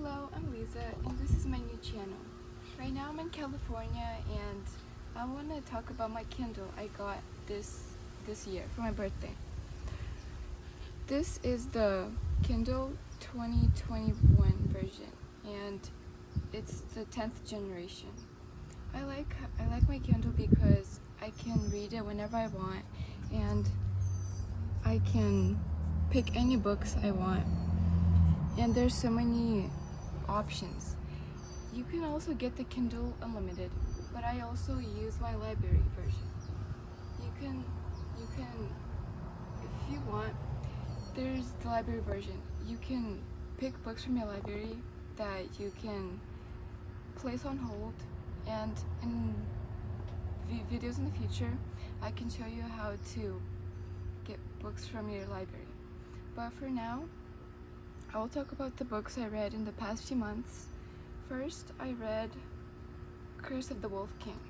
Hello, I'm Lisa, and this is my new channel. Right now I'm in California, and I want to talk about my Kindle I got this year for my birthday. This is the Kindle 2021 version, and it's the 10th generation. I like my Kindle because I can read it whenever I want, and I can pick any books I want. And there's so many options. You can also get the Kindle Unlimited, but I also use my library version. You can, if you want, there's the library version. You can pick books from your library that you can place on hold, and in videos in the future, I can show you how to get books from your library. But for now, I will talk about the books I read in the past few months. First, I read Curse of the Wolf King.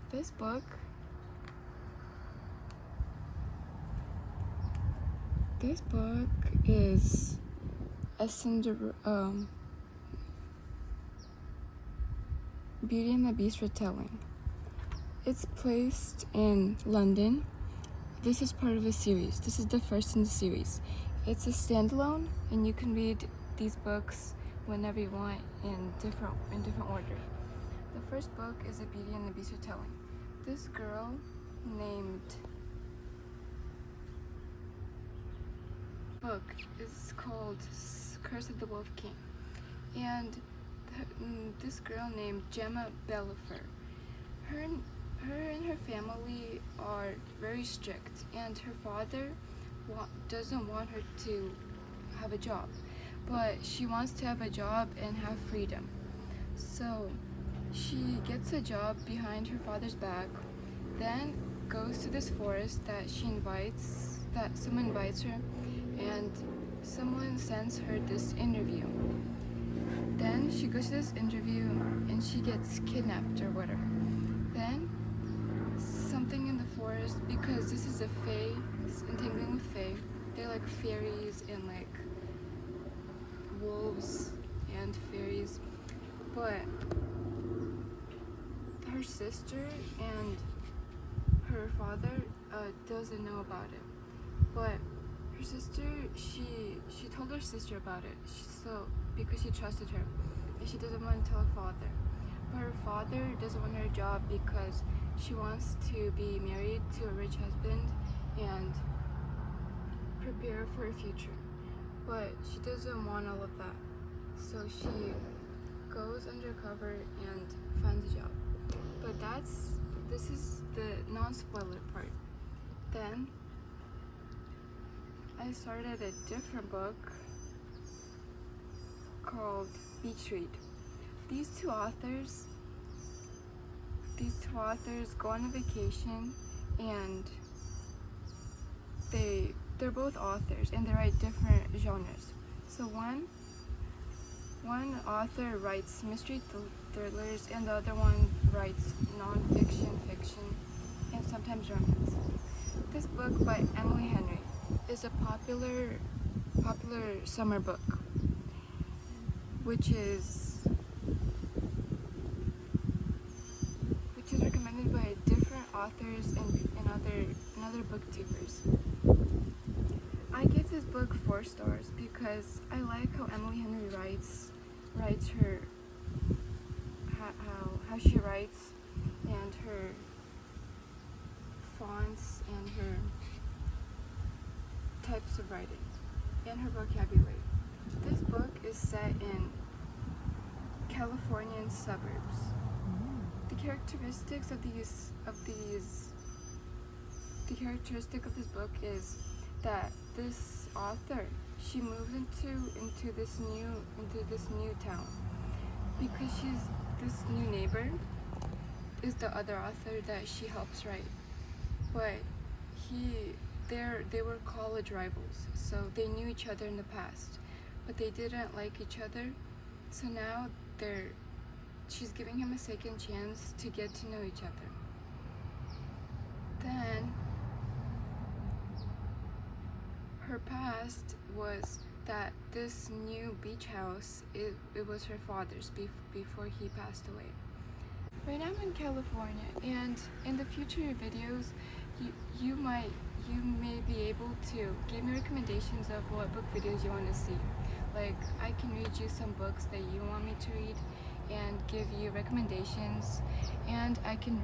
This book is a Beauty and the Beast retelling. It's placed in London. This is part of a series. This is the first in the series. It's a standalone, and you can read these books whenever you want in different order. The first book is a Beauty and the Beast retelling. This girl named book is called Curse of the Wolf King, and this girl named Gemma Bellifer. Her and her family are very strict, and her father doesn't want her to have a job, but she wants to have a job and have freedom. So she gets a job behind her father's back, then goes to this forest that someone invites her, and someone sends her this interview. Then she goes to this interview and she gets kidnapped or whatever. Then something in the forest, because this is a fae, entangling with fae. They're like fairies and like wolves and fairies. But her sister and her father doesn't know about it. But her sister, she told her sister about it. Because she trusted her, and she doesn't want to tell her father. But her father doesn't want her job because she wants to be married to a rich husband and prepare for her future. But she doesn't want all of that. So she goes undercover and finds a job. But this is the non-spoiler part. Then I started a different book called Beach Read. These two authors go on a vacation, and they're both authors, and they write different genres. So one author writes mystery thrillers, and the other one writes non-fiction, fiction, and sometimes romance. This book by Emily Henry is a popular summer book, which is recommended by different authors and other booktubers. I give this book 4 stars because I like how Emily Henry writes her how she writes, and her fonts and her types of writing and her vocabulary. This book is set in Californian suburbs. The characteristic of this book is that this author, she moves into this new town because this new neighbor is the other author that she helps write. But they were college rivals, so they knew each other in the past, but they didn't like each other. So now she's giving him a second chance to get to know each other. Then her past was that this new beach house, it was her father's before he passed away. Right now I'm in California, and in the future videos, you may be able to give me recommendations of what book videos you want to see. Like, I can read you some books that you want me to read and give you recommendations, and I can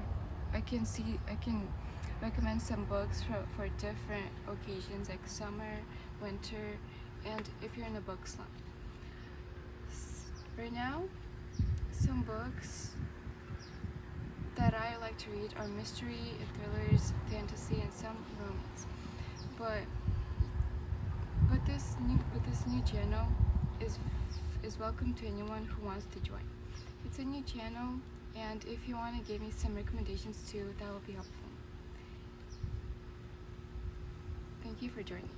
recommend some books for different occasions like summer, winter, and if you're in a book slump. Right now, some books that I like to read are mystery, thrillers, fantasy, and some romance. But this new channel is welcome to anyone who wants to join. It's a new channel, and if you want to give me some recommendations too, that will be helpful. Thank you for joining.